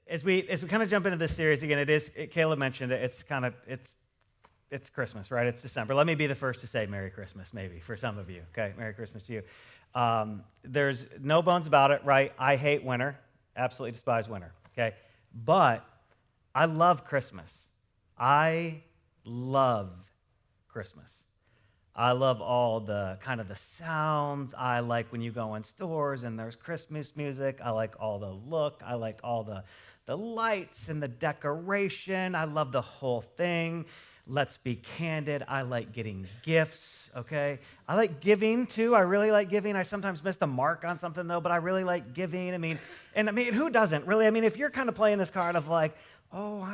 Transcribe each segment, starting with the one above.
as we kind of jump into this series again, Caleb mentioned it. It's Christmas, right? It's December. Let me be the first to say Merry Christmas, maybe for some of you. Okay, Merry Christmas to you. There's no bones about it, right? I hate winter, absolutely despise winter. Okay, but I love Christmas. I love Christmas. I love all the kind of the sounds. I like when you go in stores and there's Christmas music. I like all the look. I like all the lights and the decoration. I love the whole thing. Let's be candid. I like getting gifts, okay? I like giving too. I really like giving. I sometimes miss the mark on something though, but I really like giving. I mean, who doesn't really? I mean, if you're kind of playing this card of like, oh,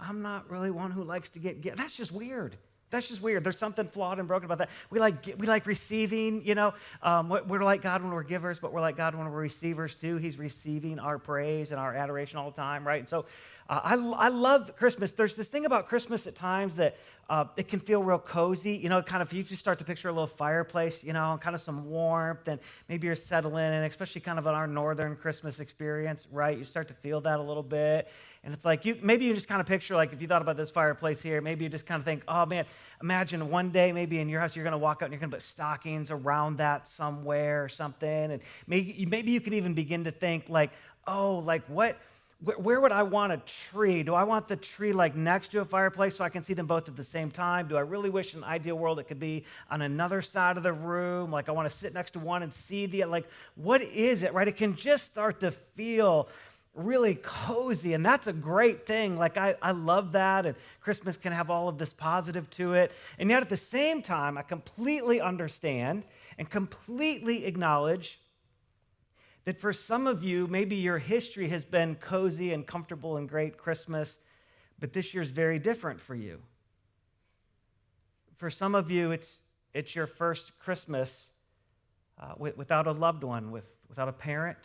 I'm not really one who likes to get gifts, that's just weird. That's just weird. There's something flawed and broken about that. We like receiving, you know. We're like God when we're givers, but we're like God when we're receivers too. He's receiving our praise and our adoration all the time, right? And so I love Christmas. There's this thing about Christmas at times that it can feel real cozy, you know, kind of you just start to picture a little fireplace, you know, and kind of some warmth, and maybe you're settling in, especially kind of in our northern Christmas experience, right? You start to feel that a little bit. And it's like, maybe you just kind of picture, like if you thought about this fireplace here, maybe you just kind of think, oh man, imagine one day maybe in your house you're going to walk out and you're going to put stockings around that somewhere or something. And maybe you could even begin to think like, oh, like where would I want a tree? Do I want the tree like next to a fireplace so I can see them both at the same time? Do I really wish in an ideal world it could be on another side of the room? Like I want to sit next to one and see like, what is it, right? It can just start to feel really cozy, and that's a great thing. Like I love that, and Christmas can have all of this positive to it. And yet at the same time, I completely understand and completely acknowledge that for some of you, maybe your history has been cozy and comfortable and great Christmas, but this year's very different for you. For some of you, it's your first Christmas without a loved one, without a parent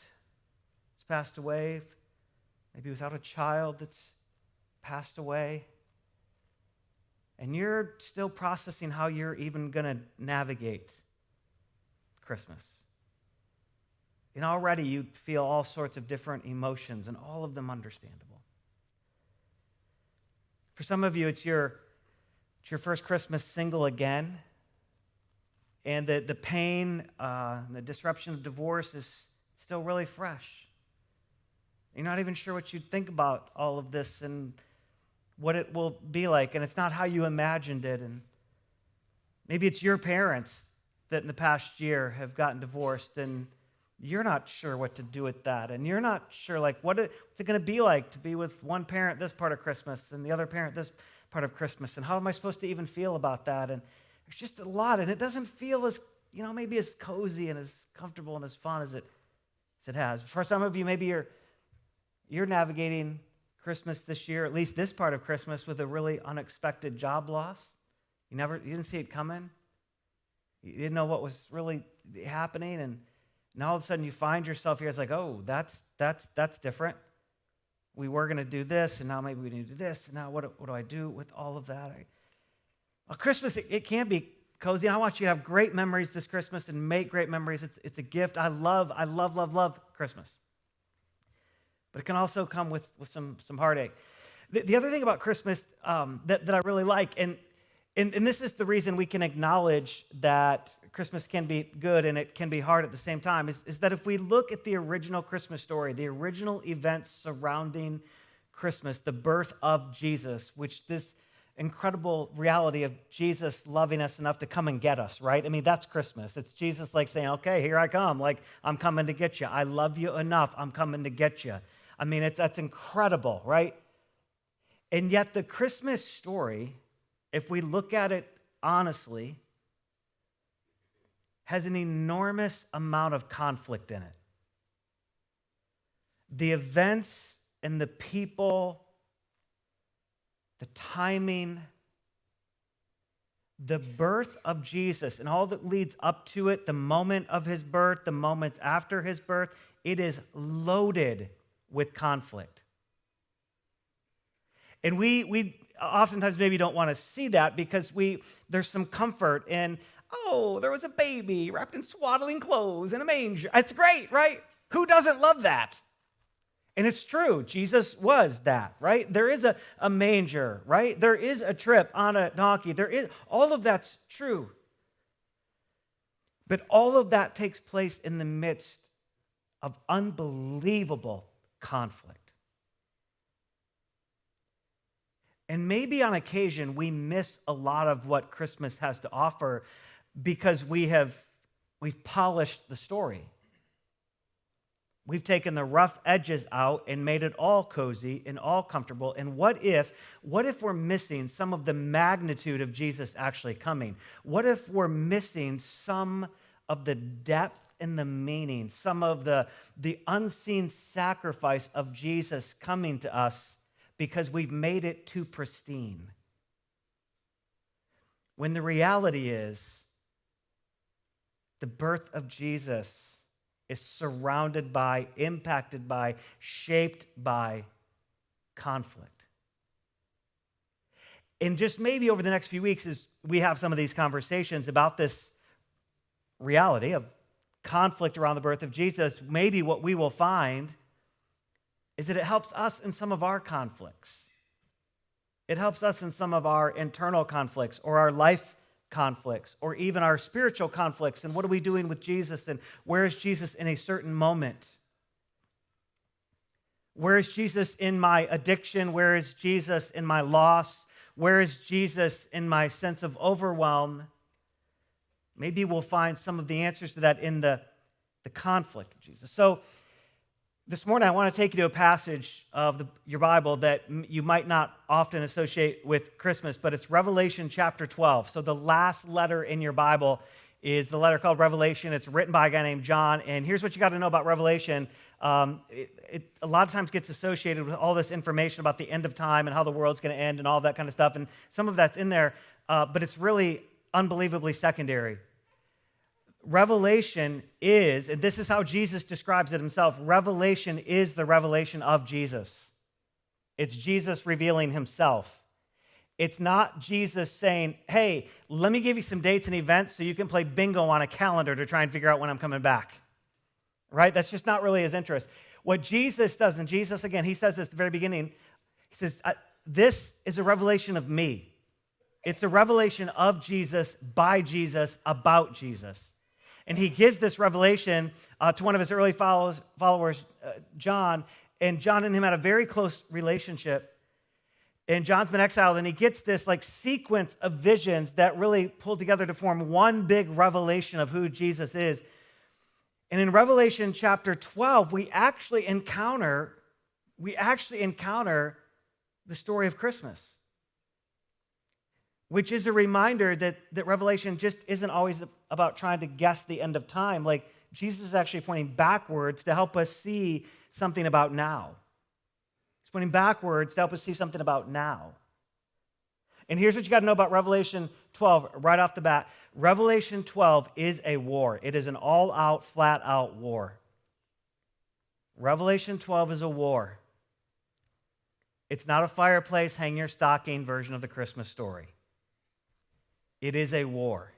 that's passed away, maybe without a child that's passed away. And you're still processing how you're even going to navigate Christmas. And already you feel all sorts of different emotions, and all of them understandable. For some of you, it's your first Christmas single again, and the pain, and the disruption of divorce is still really fresh. You're not even sure what you'd think about all of this and what it will be like, and it's not how you imagined it. And maybe it's your parents that in the past year have gotten divorced, and you're not sure what to do with that, and you're not sure like what's it going to be like to be with one parent this part of Christmas and the other parent this part of Christmas, and how am I supposed to even feel about that? And there's just a lot, and it doesn't feel as, you know, maybe as cozy and as comfortable and as fun as it has. For some of you, maybe you're navigating Christmas this year, at least this part of Christmas, with a really unexpected job loss. You didn't see it coming. You didn't know what was really happening, and now all of a sudden you find yourself here. It's like, oh, that's different. We were going to do this, and now maybe we need to do this, and now what do I do with all of that? Christmas, it can be cozy. I want you to have great memories this Christmas and make great memories. It's a gift. I love Christmas. But it can also come with some heartache. The other thing about Christmas that I really like, and this is the reason we can acknowledge that Christmas can be good and it can be hard at the same time, is that if we look at the original Christmas story, the original events surrounding Christmas, the birth of Jesus, which this incredible reality of Jesus loving us enough to come and get us, right? I mean, that's Christmas. It's Jesus like saying, okay, here I come. Like, I'm coming to get you. I love you enough. I'm coming to get you. I mean, that's incredible, right? And yet the Christmas story, if we look at it honestly, has an enormous amount of conflict in it. The events and the people, the timing, the birth of Jesus and all that leads up to it, the moment of his birth, the moments after his birth, it is loaded with conflict. And we oftentimes maybe don't want to see that because there's some comfort in, oh, there was a baby wrapped in swaddling clothes in a manger. It's great, right? Who doesn't love that? And it's true, Jesus was that, right? There is a manger, right? There is a trip on a donkey. There is, all of that's true. But all of that takes place in the midst of unbelievable conflict. And maybe on occasion we miss a lot of what Christmas has to offer because we've polished the story. We've taken the rough edges out and made it all cozy and all comfortable. And what if we're missing some of the magnitude of Jesus actually coming? What if we're missing some of the depth and the meaning, some of the unseen sacrifice of Jesus coming to us because we've made it too pristine? When the reality is, the birth of Jesus is surrounded by, impacted by, shaped by conflict. And just maybe over the next few weeks, as we have some of these conversations about this reality of conflict around the birth of Jesus, maybe what we will find is that it helps us in some of our conflicts. It helps us in some of our internal conflicts or our life conflicts or even our spiritual conflicts. And what are we doing with Jesus? And where is Jesus in a certain moment? Where is Jesus in my addiction? Where is Jesus in my loss? Where is Jesus in my sense of overwhelm? Maybe we'll find some of the answers to that in the conflict of Jesus. So this morning, I want to take you to a passage of your Bible that you might not often associate with Christmas, but it's Revelation chapter 12. So the last letter in your Bible is the letter called Revelation. It's written by a guy named John, and here's what you got to know about Revelation. It a lot of times gets associated with all this information about the end of time and how the world's going to end and all that kind of stuff, and some of that's in there, but it's really unbelievably secondary. Revelation is, and this is how Jesus describes it himself, revelation is the revelation of Jesus. It's Jesus revealing himself. It's not Jesus saying, hey, let me give you some dates and events so you can play bingo on a calendar to try and figure out when I'm coming back. Right? That's just not really his interest. What Jesus does, and Jesus, again, he says this at the very beginning, he says, this is a revelation of me. It's a revelation of Jesus, by Jesus, about Jesus. And he gives this revelation to one of his early followers, John, and John and him had a very close relationship. And John's been exiled, and he gets this like sequence of visions that really pull together to form one big revelation of who Jesus is. And in Revelation chapter 12, we actually encounter the story of Christmas, which is a reminder that Revelation just isn't always about trying to guess the end of time. Like, Jesus is actually pointing backwards to help us see something about now. He's pointing backwards to help us see something about now. And here's what you got to know about Revelation 12 right off the bat. Revelation 12 is a war. It is an all-out, flat-out war. Revelation 12 is a war. It's not a fireplace, hang your stocking version of the Christmas story. It is a war.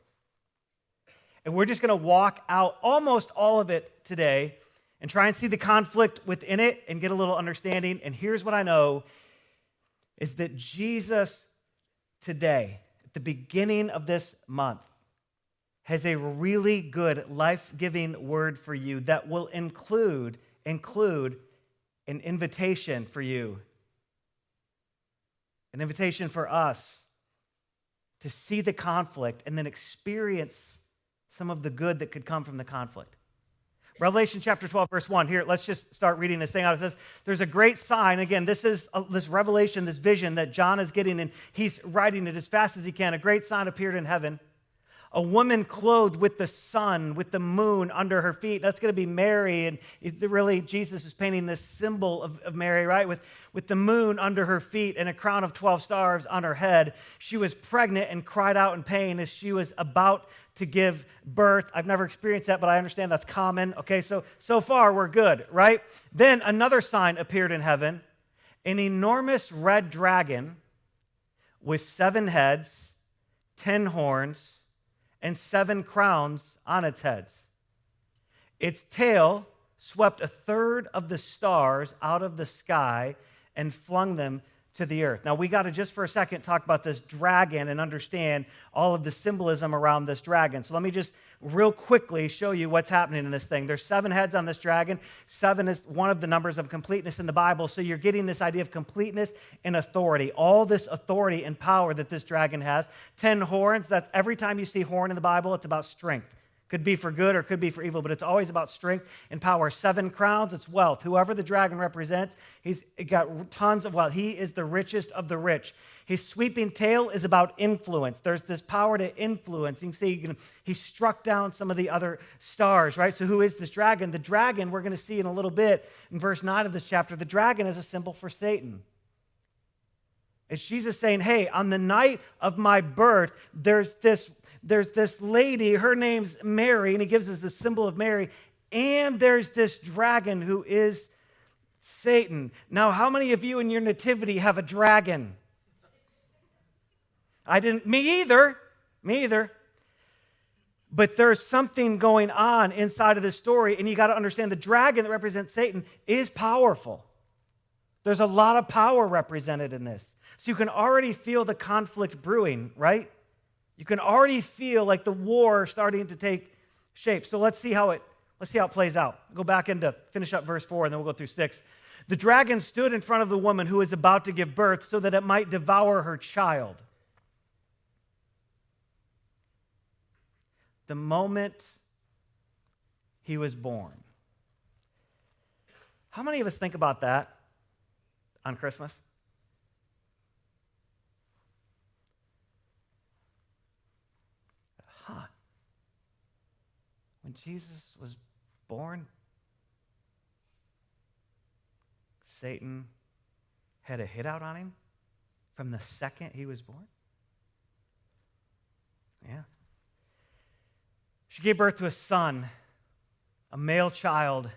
And we're just going to walk out almost all of it today and try and see the conflict within it and get a little understanding. And here's what I know is that Jesus today, at the beginning of this month, has a really good life-giving word for you that will include an invitation for you, an invitation for us to see the conflict and then experience some of the good that could come from the conflict. Revelation chapter 12, verse 1. Here, let's just start reading this thing out. It says, there's a great sign. Again, this is this revelation, this vision that John is getting, and he's writing it as fast as he can. A great sign appeared in heaven. A woman clothed with the sun, with the moon under her feet. That's going to be Mary. And really, Jesus is painting this symbol of Mary, right? With the moon under her feet and a crown of 12 stars on her head. She was pregnant and cried out in pain as she was about to give birth. I've never experienced that, but I understand that's common. Okay, so far we're good, right? Then another sign appeared in heaven. An enormous red dragon with 7 heads, 10 horns, and 7 crowns on its heads. Its tail swept a third of the stars out of the sky and flung them to the earth. Now, we got to just for a second talk about this dragon and understand all of the symbolism around this dragon. So let me just real quickly show you what's happening in this thing. There's 7 heads on this dragon. 7 is one of the numbers of completeness in the Bible. So you're getting this idea of completeness and authority. All this authority and power that this dragon has. 10 horns. That's every time you see horn in the Bible, it's about strength. Could be for good or could be for evil, but it's always about strength and power. 7 crowns, it's wealth. Whoever the dragon represents, he's got tons of wealth. He is the richest of the rich. His sweeping tail is about influence. There's this power to influence. You can see he struck down some of the other stars, right? So who is this dragon? The dragon, we're going to see in a little bit in verse 9 of this chapter, the dragon is a symbol for Satan. It's Jesus saying, hey, on the night of my birth, there's this lady, her name's Mary, and he gives us the symbol of Mary, and there's this dragon who is Satan. Now, how many of you in your nativity have a dragon? Me either. But there's something going on inside of this story, and you got to understand the dragon that represents Satan is powerful. There's a lot of power represented in this. So you can already feel the conflict brewing, right? You can already feel like the war starting to take shape. So let's see how it plays out. Go back into finish up verse 4, and then we'll go through 6. The dragon stood in front of the woman who was about to give birth so that it might devour her child. The moment he was born. How many of us think about that on Christmas? When Jesus was born, Satan had a hit out on him from the second he was born? Yeah. She gave birth to a son, a male child,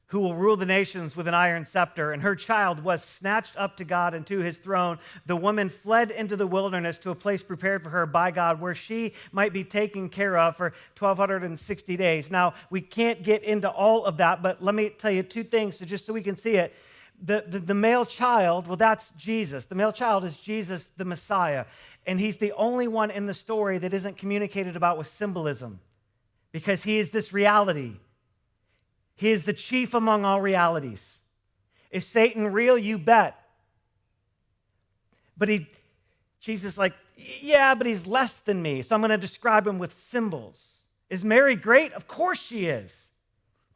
who will rule the nations with an iron scepter, and her child was snatched up to God and to his throne. The woman fled into the wilderness to a place prepared for her by God where she might be taken care of for 1,260 days. Now, we can't get into all of that, but let me tell you 2 things just so we can see it. The male child, well, that's Jesus. The male child is Jesus, the Messiah, and he's the only one in the story that isn't communicated about with symbolism because he is this reality. He is the chief among all realities. Is Satan real? You bet. But Jesus like, yeah, but he's less than me, so I'm going to describe him with symbols. Is Mary great? Of course she is.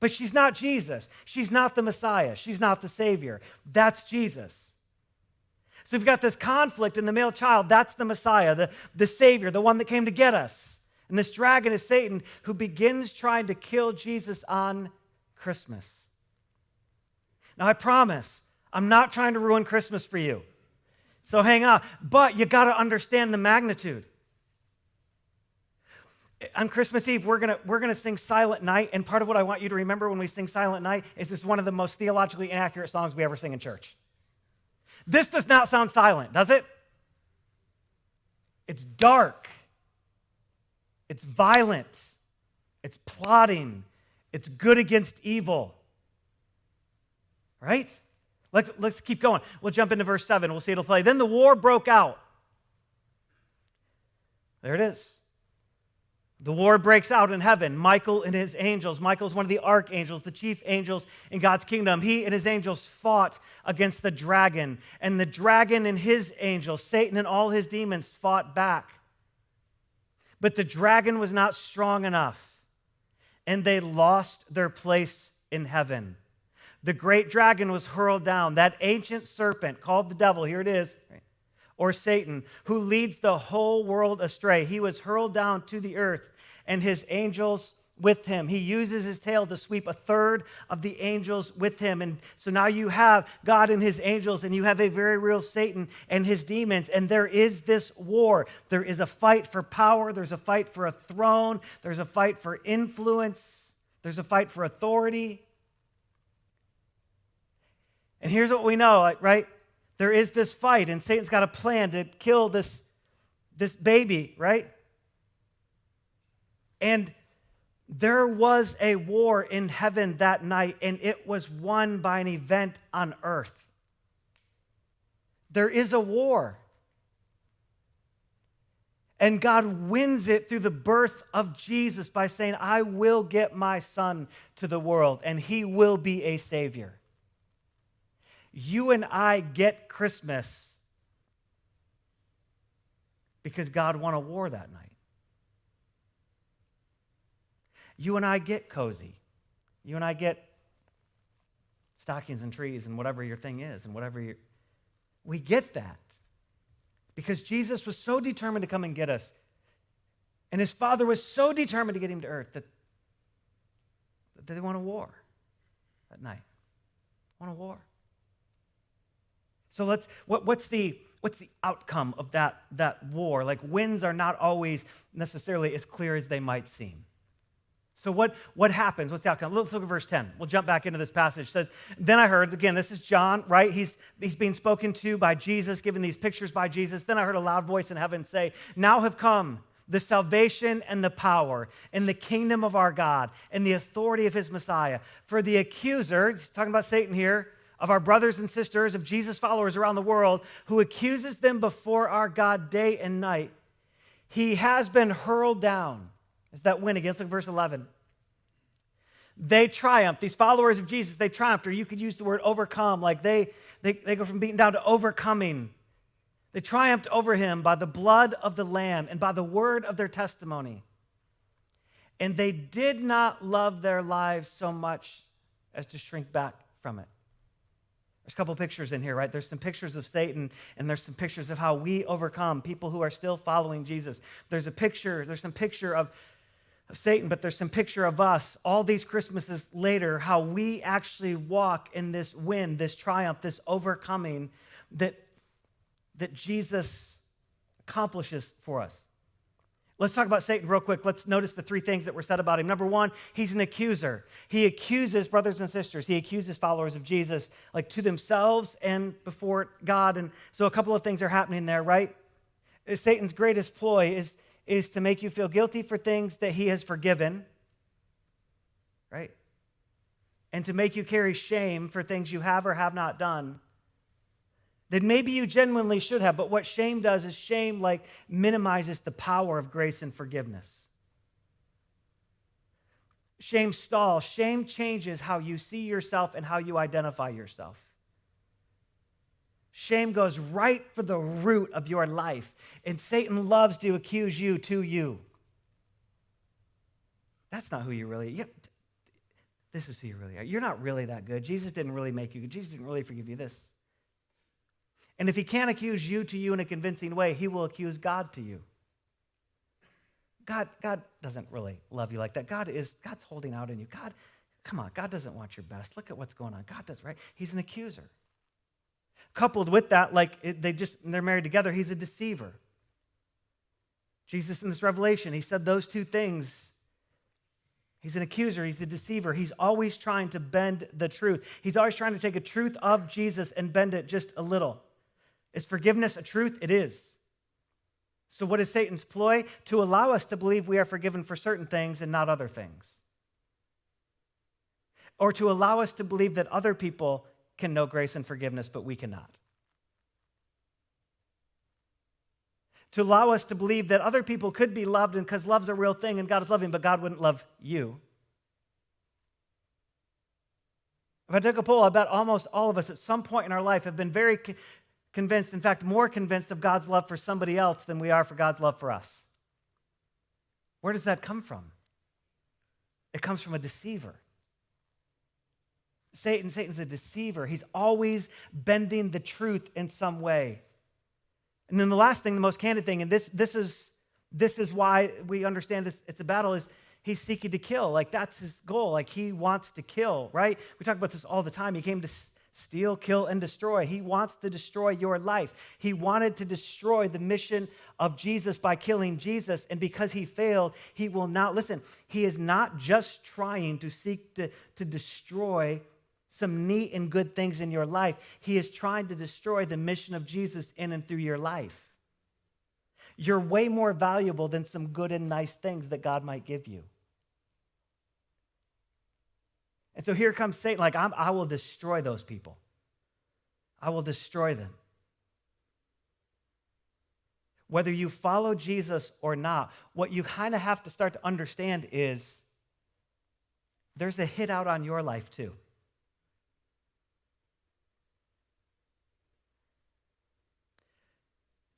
But she's not Jesus. She's not the Messiah. She's not the Savior. That's Jesus. So we've got this conflict in the male child. That's the Messiah, the Savior, the one that came to get us. And this dragon is Satan who begins trying to kill Jesus on Christmas. Now, I promise, I'm not trying to ruin Christmas for you. So hang on. But you got to understand the magnitude. On Christmas Eve, we're gonna sing Silent Night, and part of what I want you to remember when we sing Silent Night is it's one of the most theologically inaccurate songs we ever sing in church. This does not sound silent, does it? It's dark. It's violent. It's plotting. It's good against evil. Right? Let's keep going. We'll jump into verse 7. We'll see it'll play. Then the war broke out. There it is. The war breaks out in heaven. Michael and his angels. Michael's one of the archangels, the chief angels in God's kingdom. He and his angels fought against the dragon. And the dragon and his angels, Satan and all his demons, fought back. But the dragon was not strong enough. And they lost their place in heaven. The great dragon was hurled down. That ancient serpent called the devil, here it is, or Satan, who leads the whole world astray. He was hurled down to the earth, and his angels with him. He uses his tail to sweep a third of the angels with him. And so now you have God and his angels, and you have a very real Satan and his demons. And there is this war. There is a fight for power. There's a fight for a throne. There's a fight for influence. There's a fight for authority. And here's what we know, right? There is this fight, and Satan's got a plan to kill this baby, right? And There was a war in heaven that night, and it was won by an event on earth. There is a war. And God wins it through the birth of Jesus by saying, I will get my son to the world, and he will be a savior. You and I get Christmas because God won a war that night. You and I get cozy. You and I get stockings and trees and whatever your thing is and we get that. Because Jesus was so determined to come and get us. And his Father was so determined to get him to earth that they won a war that night. Won a war. So what's the outcome of that war? Like, wins are not always necessarily as clear as they might seem. So what happens? What's the outcome? Let's look at verse 10. We'll jump back into this passage. It says, then I heard, again, this is John, right? He's being spoken to by Jesus, given these pictures by Jesus. Then I heard a loud voice in heaven say, now have come the salvation and the power and the kingdom of our God and the authority of his Messiah. For the accuser, he's talking about Satan here, of our brothers and sisters, of Jesus' followers around the world, who accuses them before our God day and night, he has been hurled down. Is that win again? Let's look at verse 11. They triumphed. These followers of Jesus, they triumphed, or you could use the word overcome, like they go from beaten down to overcoming. They triumphed over him by the blood of the Lamb and by the word of their testimony. And they did not love their lives so much as to shrink back from it. There's a couple pictures in here, right? There's some pictures of Satan, and there's some pictures of how we overcome, people who are still following Jesus. There's some picture of Satan, but there's some picture of us, all these Christmases later, how we actually walk in this win, this triumph, this overcoming that Jesus accomplishes for us. Let's talk about Satan real quick. Let's notice the three things that were said about him. Number one, he's an accuser. He accuses brothers and sisters. He accuses followers of Jesus, like to themselves and before God. And so a couple of things are happening there, right? Satan's greatest ploy is to make you feel guilty for things that he has forgiven, right? And to make you carry shame for things you have or have not done that maybe you genuinely should have. But what shame does is shame minimizes the power of grace and forgiveness. Shame stalls. Shame changes how you see yourself and how you identify yourself. Shame goes right for the root of your life. And Satan loves to accuse you to you. That's not who you really are. This is who you really are. You're not really that good. Jesus didn't really make you good. Jesus didn't really forgive you this. And if he can't accuse you to you in a convincing way, he will accuse God to you. God doesn't really love you like that. God's holding out on you. God, come on, God doesn't want your best. Look at what's going on. God does, right? He's an accuser. Coupled with that, they're married together, he's a deceiver. Jesus in this revelation, he said those two things. He's an accuser, he's a deceiver. He's always trying to bend the truth. He's always trying to take a truth of Jesus and bend it just a little. Is forgiveness a truth? It is. So what is Satan's ploy? To allow us to believe we are forgiven for certain things and not other things. Or to allow us to believe that other people can know grace and forgiveness, but we cannot. To allow us to believe that other people could be loved, and because love's a real thing and God is loving, but God wouldn't love you. If I took a poll, I bet almost all of us at some point in our life have been very convinced, in fact, more convinced of God's love for somebody else than we are for God's love for us. Where does that come from? It comes from a deceiver. Satan's a deceiver. He's always bending the truth in some way. And then the last thing, the most candid thing, and this is why we understand this, it's a battle, is he's seeking to kill. That's his goal. He wants to kill, right? We talk about this all the time. He came to steal, kill, and destroy. He wants to destroy your life. He wanted to destroy the mission of Jesus by killing Jesus, and because he failed, he will not. Listen, he is not just trying to seek to destroy some neat and good things in your life. He is trying to destroy the mission of Jesus in and through your life. You're way more valuable than some good and nice things that God might give you. And so here comes Satan, like, I will destroy those people. I will destroy them. Whether you follow Jesus or not, what you kind of have to start to understand is there's a hit out on your life too.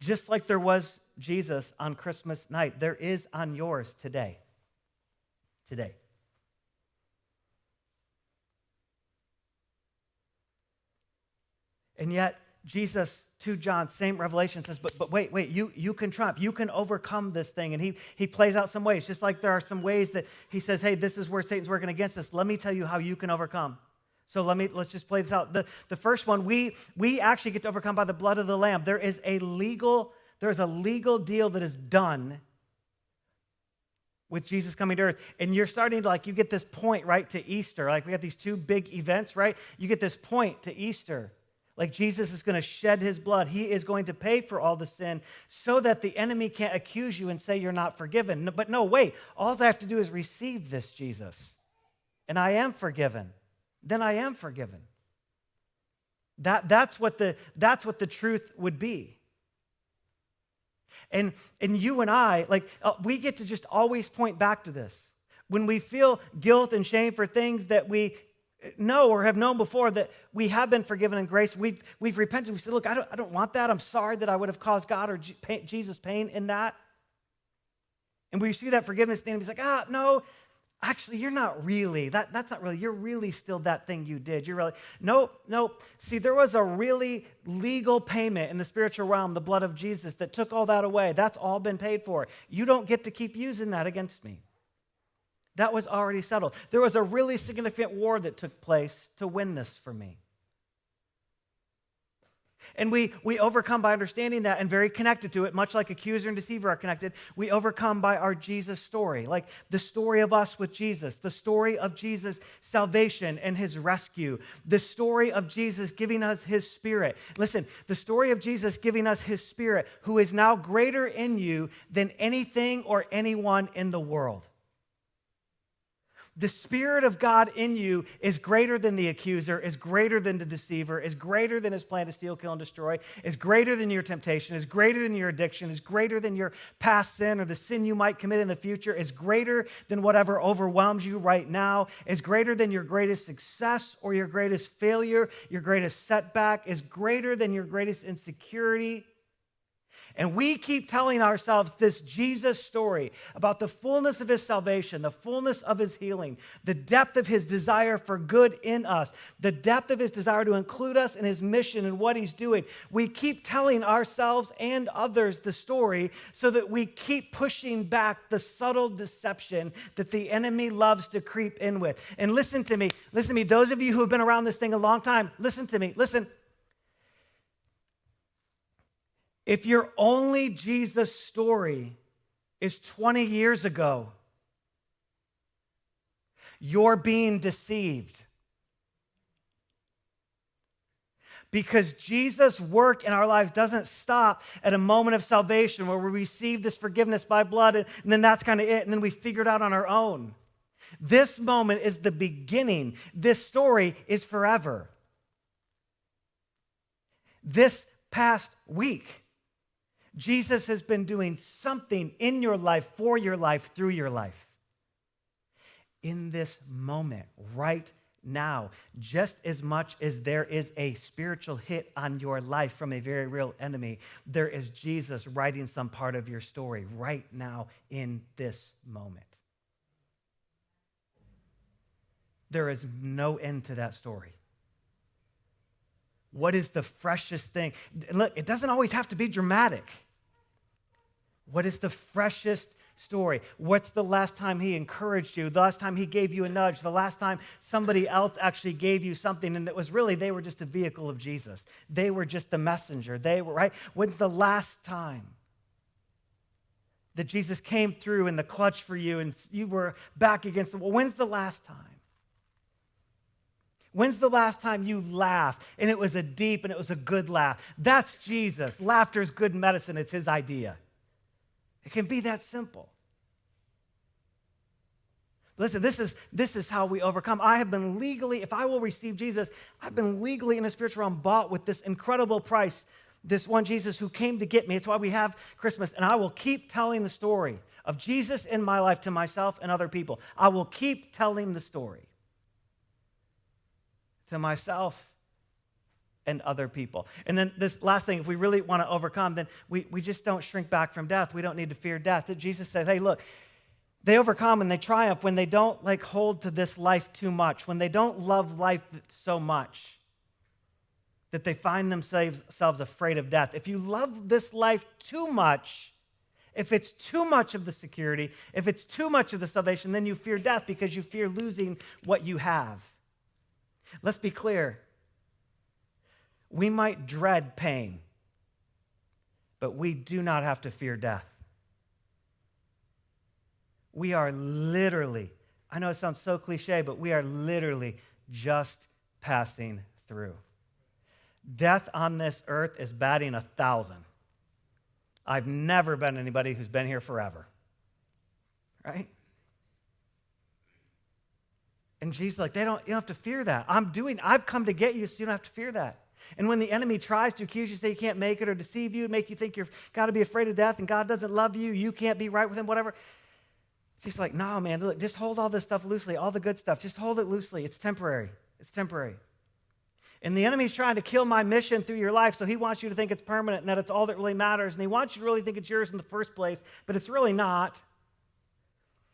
Just like there was Jesus on Christmas night, there is on yours today. Today. And yet, Jesus, to John, same revelation says, but wait, you can triumph. You can overcome this thing. And he plays out some ways, just like there are some ways that he says, hey, this is where Satan's working against us. Let me tell you how you can overcome. So let's just play this out. The first one, we actually get to overcome by the blood of the Lamb. There is a legal deal that is done with Jesus coming to earth. And you're starting to, you get this point, right, to Easter. Like, we got these two big events, right? You get this point to Easter. Like, Jesus is going to shed his blood. He is going to pay for all the sin so that the enemy can't accuse you and say you're not forgiven. But no, wait. All I have to do is receive this Jesus, and I am forgiven. Then I am forgiven. That's what the truth would be. And you and I, we get to just always point back to this. When we feel guilt and shame for things that we know or have known before, that we have been forgiven in grace, we've repented. We said, look, I don't want that. I'm sorry that I would have caused God or Jesus pain in that. And we see that forgiveness, the enemy's like, no, actually, you're not really. That's not really. You're really still that thing you did. You're really, nope. See, there was a really legal payment in the spiritual realm, the blood of Jesus, that took all that away. That's all been paid for. You don't get to keep using that against me. That was already settled. There was a really significant war that took place to win this for me. And we overcome by understanding that and very connected to it, much like accuser and deceiver are connected. We overcome by our Jesus story, like the story of us with Jesus, the story of Jesus' salvation and his rescue, the story of Jesus giving us his Spirit. Listen, the story of Jesus giving us his Spirit, who is now greater in you than anything or anyone in the world. The Spirit of God in you is greater than the accuser, is greater than the deceiver, is greater than his plan to steal, kill, and destroy, is greater than your temptation, is greater than your addiction, is greater than your past sin or the sin you might commit in the future, is greater than whatever overwhelms you right now, is greater than your greatest success or your greatest failure, your greatest setback, is greater than your greatest insecurity. And we keep telling ourselves this Jesus story about the fullness of his salvation, the fullness of his healing, the depth of his desire for good in us, the depth of his desire to include us in his mission and what he's doing. We keep telling ourselves and others the story so that we keep pushing back the subtle deception that the enemy loves to creep in with. And listen to me. Those of you who have been around this thing a long time, listen to me. Listen. If your only Jesus story is 20 years ago, you're being deceived. Because Jesus' work in our lives doesn't stop at a moment of salvation where we receive this forgiveness by blood, and then that's kind of it, and then we figure it out on our own. This moment is the beginning. This story is forever. This past week, Jesus has been doing something in your life, for your life, through your life. In this moment, right now, just as much as there is a spiritual hit on your life from a very real enemy, there is Jesus writing some part of your story right now in this moment. There is no end to that story. What is the freshest thing? Look, it doesn't always have to be dramatic. What is the freshest story? What's the last time he encouraged you? The last time he gave you a nudge? The last time somebody else actually gave you something and it was really, they were just a vehicle of Jesus. They were just the messenger. They were, right? When's the last time that Jesus came through in the clutch for you and you were back against the wall? When's the last time? When's the last time you laughed and it was a deep and it was a good laugh? That's Jesus. Laughter is good medicine. It's his idea. It can be that simple. Listen, this is how we overcome. I have been legally, if I will receive Jesus, I've been legally in the spiritual realm bought with this incredible price, this one Jesus who came to get me. It's why we have Christmas. And I will keep telling the story of Jesus in my life to myself and other people. I will keep telling the story to myself and other people. And then this last thing, if we really want to overcome, then we just don't shrink back from death. We don't need to fear death. Jesus said, hey, look, they overcome and they triumph when they don't hold to this life too much, when they don't love life so much that they find themselves afraid of death. If you love this life too much, if it's too much of the security, if it's too much of the salvation, then you fear death because you fear losing what you have. Let's be clear. We might dread pain, but we do not have to fear death. We are literally, I know it sounds so cliche, but we are literally just passing through. Death on this earth is batting 1,000. I've never been anybody who's been here forever. Right? And Jesus is like, you don't have to fear that. I've come to get you, so you don't have to fear that. And when the enemy tries to accuse you, say you can't make it, or deceive you, make you think you've got to be afraid of death and God doesn't love you, you can't be right with him, whatever. She's like, no, man, look, just hold all this stuff loosely, all the good stuff. Just hold it loosely. It's temporary. It's temporary. And the enemy's trying to kill my mission through your life, so he wants you to think it's permanent and that it's all that really matters, and he wants you to really think it's yours in the first place, but it's really not.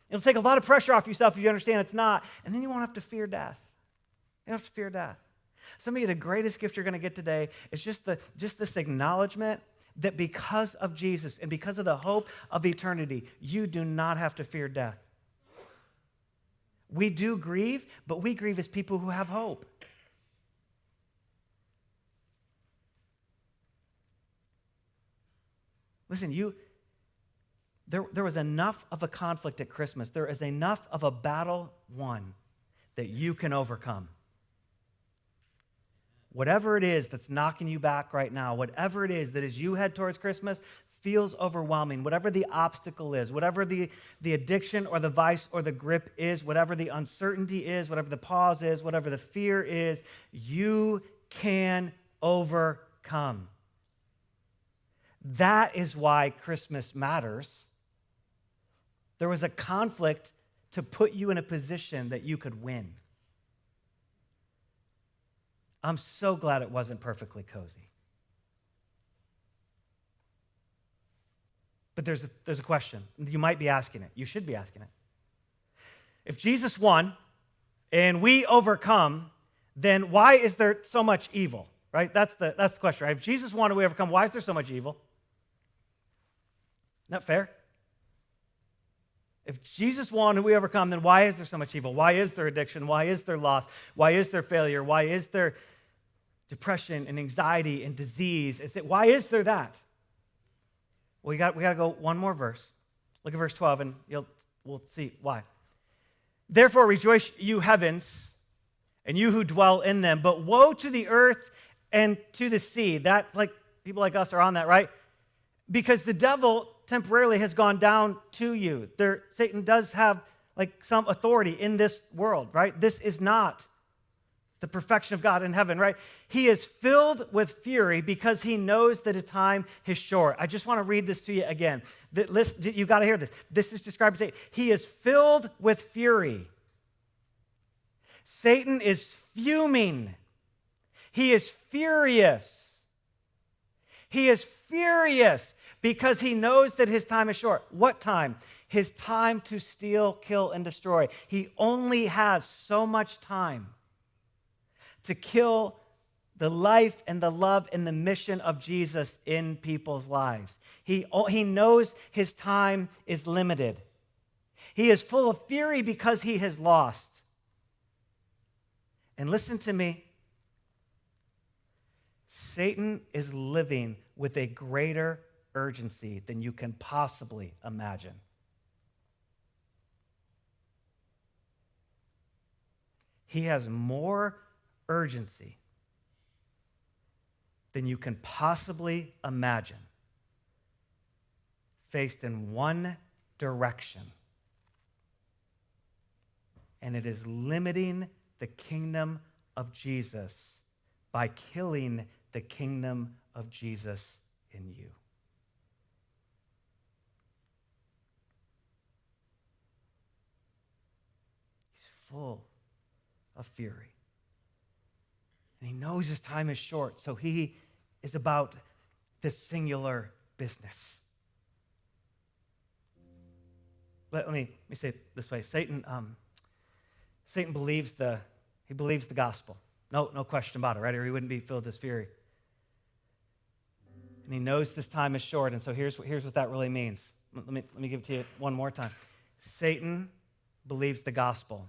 It'll take a lot of pressure off yourself if you understand it's not, and then you won't have to fear death. You don't have to fear death. Some of you, the greatest gift you're going to get today is just this acknowledgement that because of Jesus and because of the hope of eternity, you do not have to fear death. We do grieve, but we grieve as people who have hope. Listen, there was enough of a conflict at Christmas. There is enough of a battle won that you can overcome. Whatever it is that's knocking you back right now, whatever it is that as you head towards Christmas feels overwhelming, whatever the obstacle is, whatever the addiction or the vice or the grip is, whatever the uncertainty is, whatever the pause is, whatever the fear is, you can overcome. That is why Christmas matters. There was a conflict to put you in a position that you could win. I'm so glad it wasn't perfectly cozy. But there's a question. You might be asking it. You should be asking it. If Jesus won and we overcome, then why is there so much evil? Right? That's the question. Right? If Jesus won and we overcome, why is there so much evil? Not fair. If Jesus won and we overcome, then why is there so much evil? Why is there addiction? Why is there loss? Why is there failure? Why is there depression and anxiety and disease? Why is there that? Well, we got to go one more verse. Look at verse 12, and we'll see why. Therefore rejoice, you heavens, and you who dwell in them. But woe to the earth and to the sea. That, like, people like us are on that, right? Because the devil temporarily has gone down to you. Satan does have some authority in this world, right? This is not the perfection of God in heaven, right? He is filled with fury because he knows that a time is short. I just want to read this to you again. You got to hear this. This is described as Satan. He is filled with fury. Satan is fuming. He is furious. He is furious because he knows that his time is short. What time? His time to steal, kill, and destroy. He only has so much time to kill the life and the love and the mission of Jesus in people's lives. He knows his time is limited. He is full of fury because he has lost. And listen to me. Satan is living with a greater urgency than you can possibly imagine. He has more urgency than you can possibly imagine, faced in one direction: and it is limiting the kingdom of Jesus by killing the kingdom of Jesus in you. He's full of fury. And he knows his time is short, so he is about this singular business. Let me say it this way. Satan believes the gospel. No question about it, right? Or he wouldn't be filled with this fury. And he knows this time is short, and so here's what that really means. Let me give it to you one more time. Satan believes the gospel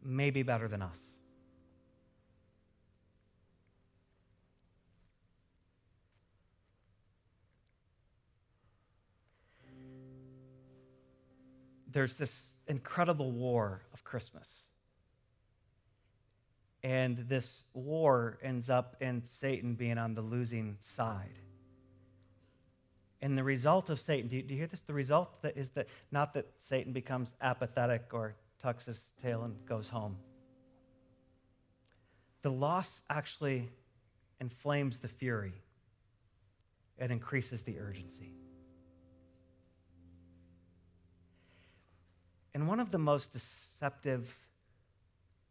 maybe better than us. There's this incredible war of Christmas. And this war ends up in Satan being on the losing side. And the result of Satan, do you hear this? The result is that not that Satan becomes apathetic or tucks his tail and goes home. The loss actually inflames the fury. It increases the urgency. And one of the most deceptive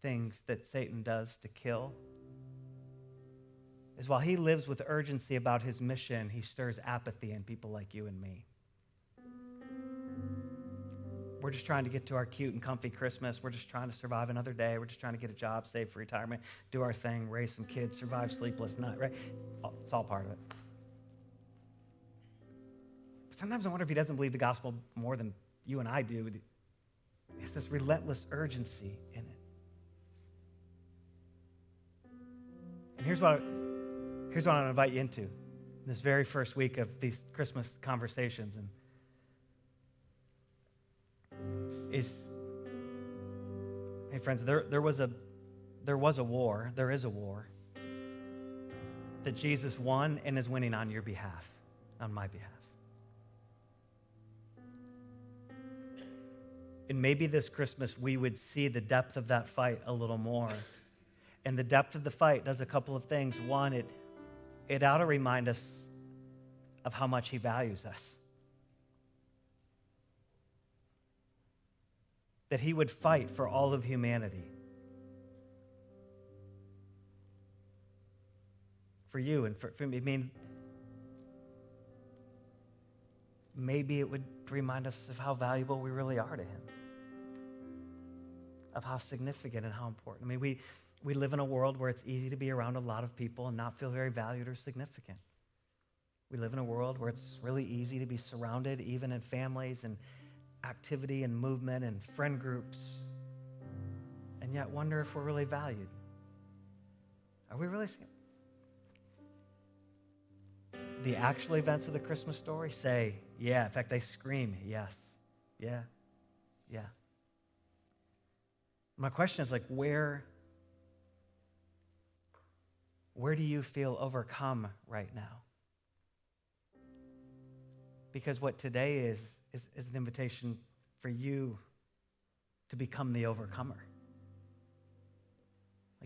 things that Satan does to kill is while he lives with urgency about his mission, he stirs apathy in people like you and me. We're just trying to get to our cute and comfy Christmas. We're just trying to survive another day. We're just trying to get a job, save for retirement, do our thing, raise some kids, survive sleepless night, right? It's all part of it. But sometimes I wonder if he doesn't believe the gospel more than you and I do. It's this relentless urgency in it. And here's what I want to invite you into in this very first week of these Christmas conversations. And hey friends, there is a war that Jesus won and is winning on your behalf, on my behalf. And maybe this Christmas we would see the depth of that fight a little more. And the depth of the fight does a couple of things. One, it ought to remind us of how much he values us. That he would fight for all of humanity. For you and for me. I mean, maybe it would remind us of how valuable we really are to him. Of how significant and how important. I mean, we live in a world where it's easy to be around a lot of people and not feel very valued or significant. We live in a world where it's really easy to be surrounded, even in families and activity and movement and friend groups, and yet wonder if we're really valued. Are we really seeing? The actual events of the Christmas story say, yeah. In fact, they scream, yes. Yeah. Yeah. My question is where do you feel overcome right now? Because what today is an invitation for you to become the overcomer.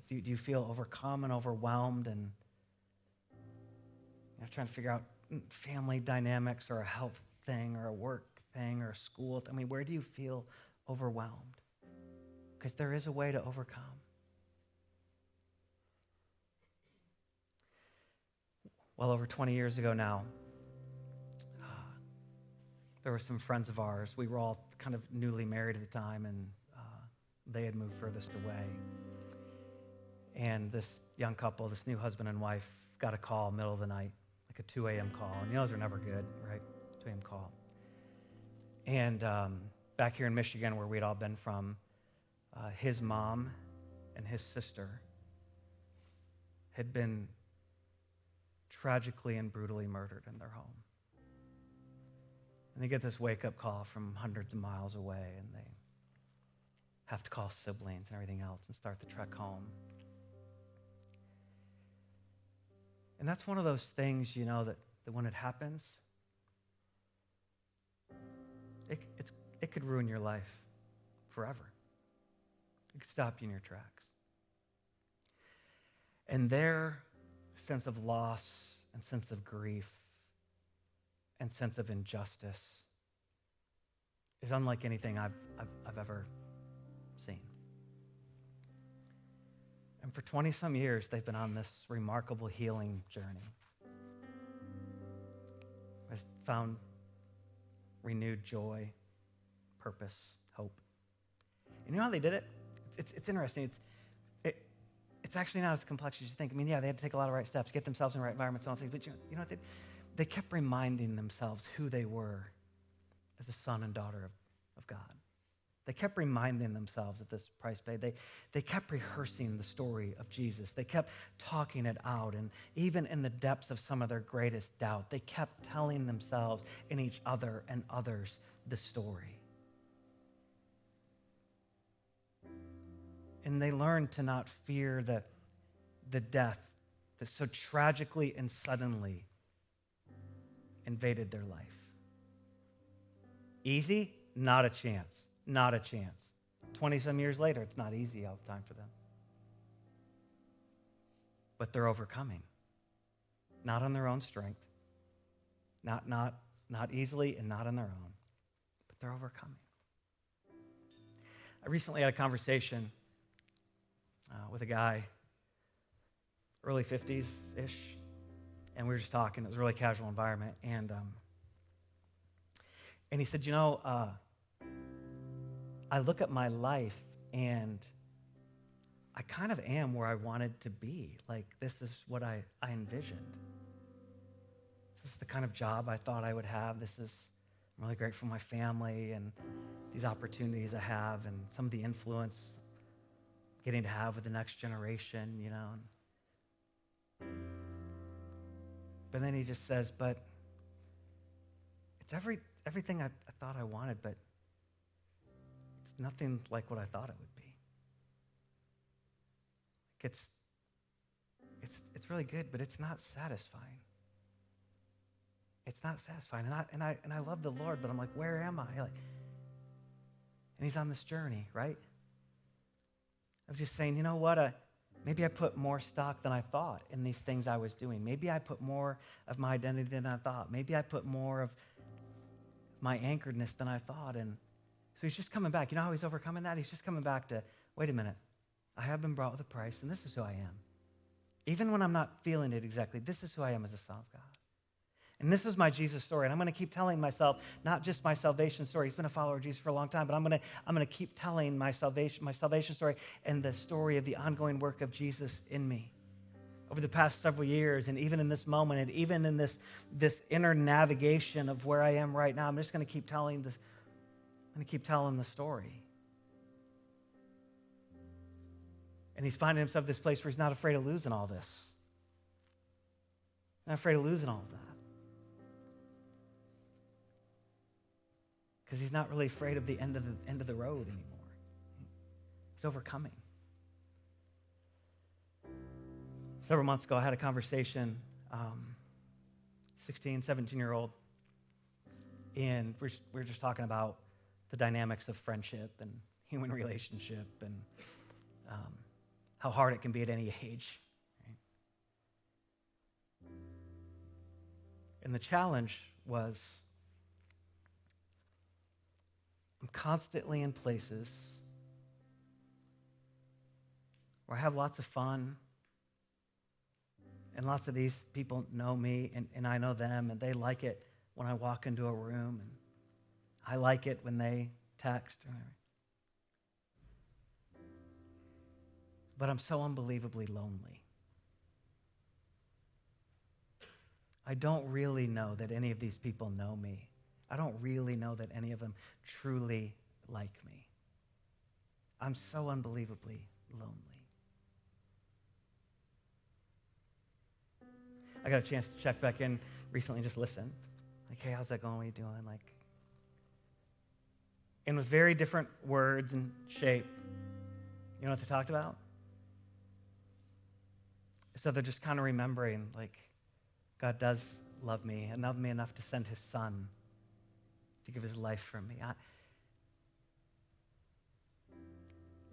Do you feel overcome and overwhelmed and trying to figure out family dynamics or a health thing or a work thing or a school? I mean, where do you feel overwhelmed? Because there is a way to overcome. Well, over 20 years ago now, there were some friends of ours. We were all kind of newly married at the time, and they had moved furthest away. And this young couple, this new husband and wife, got a call middle of the night, like a 2 a.m. call. And those are never good, right? 2 a.m. call. And back here in Michigan, where we'd all been from, his mom and his sister had been tragically and brutally murdered in their home. And they get this wake-up call from hundreds of miles away, and they have to call siblings and everything else and start the trek home. And that's one of those things, that when it happens, it could ruin your life forever. It could stop you in your tracks. And their sense of loss and sense of grief and sense of injustice is unlike anything I've ever seen. And for 20-some years, they've been on this remarkable healing journey. They've found renewed joy, purpose, hope. And you know how they did it? It's interesting. It's actually not as complex as you think. I mean, yeah, they had to take a lot of right steps, get themselves in the right environments, and all things. But you know what they did? They kept reminding themselves who they were as a son and daughter of God. They kept reminding themselves of this price paid. They kept rehearsing the story of Jesus. They kept talking it out. And even in the depths of some of their greatest doubt, they kept telling themselves and each other and others the story. And they learned to not fear the death that so tragically and suddenly invaded their life. Easy? Not a chance. Not a chance. 20-some years later, it's not easy all the time for them. But they're overcoming. Not on their own strength. Not easily and not on their own. But they're overcoming. I recently had a conversation with a guy, early 50s-ish, and we were just talking. It was a really casual environment. And he said, I look at my life and I kind of am where I wanted to be. Like, this is what I envisioned. This is the kind of job I thought I would have. I'm really grateful for my family and these opportunities I have and some of the influence getting to have with the next generation, But then he just says, but it's everything I thought I wanted, but it's nothing like what I thought it would be. It's really good, but it's not satisfying. It's not satisfying. And I love the Lord, but I'm like, where am I? And he's on this journey, right? Of just saying, you know what? Maybe I put more stock than I thought in these things I was doing. Maybe I put more of my identity than I thought. Maybe I put more of my anchoredness than I thought. And so he's just coming back. You know how he's overcoming that? He's just coming back to, wait a minute. I have been brought with a price, and this is who I am. Even when I'm not feeling it exactly, this is who I am as a son of God. And this is my Jesus story. And I'm going to keep telling myself, not just my salvation story. He's been a follower of Jesus for a long time, but I'm going to keep telling my salvation story and the story of the ongoing work of Jesus in me over the past several years, and even in this moment, and even in this inner navigation of where I am right now. I'm just going to keep telling this. I'm going to keep telling the story. And he's finding himself this place where he's not afraid of losing all this. Not afraid of losing all of that. Because he's not really afraid of the end of the road anymore. He's overcoming. Several months ago, I had a conversation, 16, 17-year-old, and we're just talking about the dynamics of friendship and human relationship and how hard it can be at any age. Right? And the challenge was, I'm constantly in places where I have lots of fun, and lots of these people know me, and I know them, and they like it when I walk into a room, and I like it when they text. Or whatever. But I'm so unbelievably lonely. I don't really know that any of these people know me. I don't really know that any of them truly like me. I'm so unbelievably lonely. I got a chance to check back in recently and just listen. Like, hey, how's that going? What are you doing? And with very different words and shape. You know what they talked about? So they're just kind of remembering, God does love me and love me enough to send his son to give his life for me.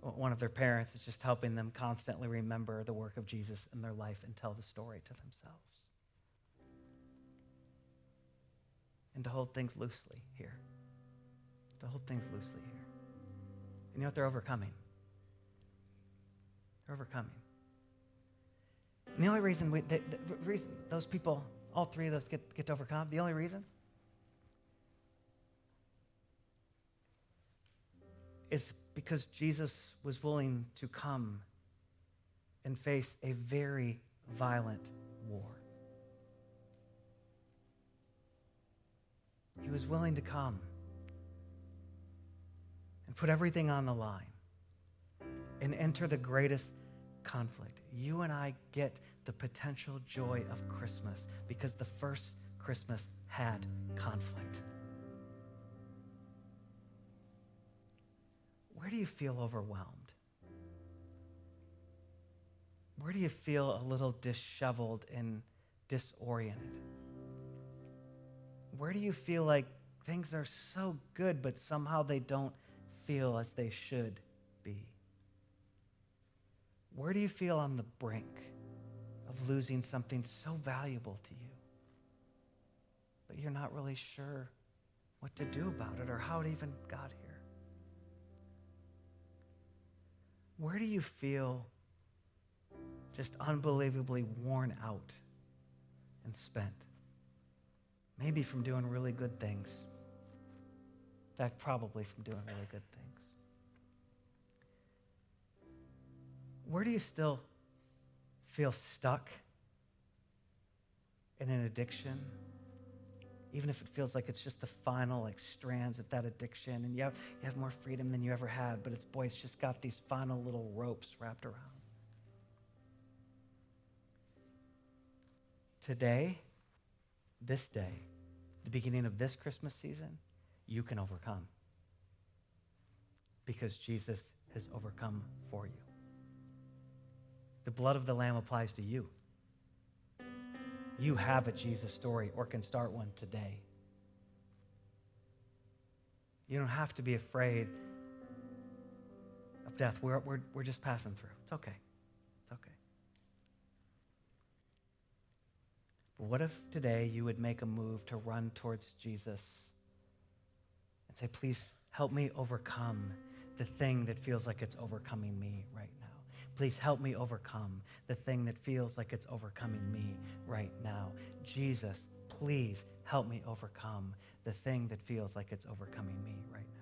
one of their parents is just helping them constantly remember the work of Jesus in their life and tell the story to themselves. And to hold things loosely here. To hold things loosely here. And you know what? They're overcoming. They're overcoming. And the only reason, the reason those people, all three of those get to overcome, the only reason is because Jesus was willing to come and face a very violent war. He was willing to come and put everything on the line and enter the greatest conflict. You and I get the potential joy of Christmas because the first Christmas had conflict. Where do you feel overwhelmed? Where do you feel a little disheveled and disoriented? Where do you feel like things are so good, but somehow they don't feel as they should be? Where do you feel on the brink of losing something so valuable to you, but you're not really sure what to do about it or how it even got here? Where do you feel just unbelievably worn out and spent? Maybe from doing really good things. In fact, probably from doing really good things. Where do you still feel stuck in an addiction? Even if it feels like it's just the final strands of that addiction and you have more freedom than you ever had, but it's just got these final little ropes wrapped around. Today, this day, the beginning of this Christmas season, you can overcome because Jesus has overcome for you. The blood of the Lamb applies to you. You have a Jesus story or can start one today. You don't have to be afraid of death. We're just passing through. It's okay. It's okay. But what if today you would make a move to run towards Jesus and say, please help me overcome the thing that feels like it's overcoming me right now. Please help me overcome the thing that feels like it's overcoming me right now. Jesus, please help me overcome the thing that feels like it's overcoming me right now.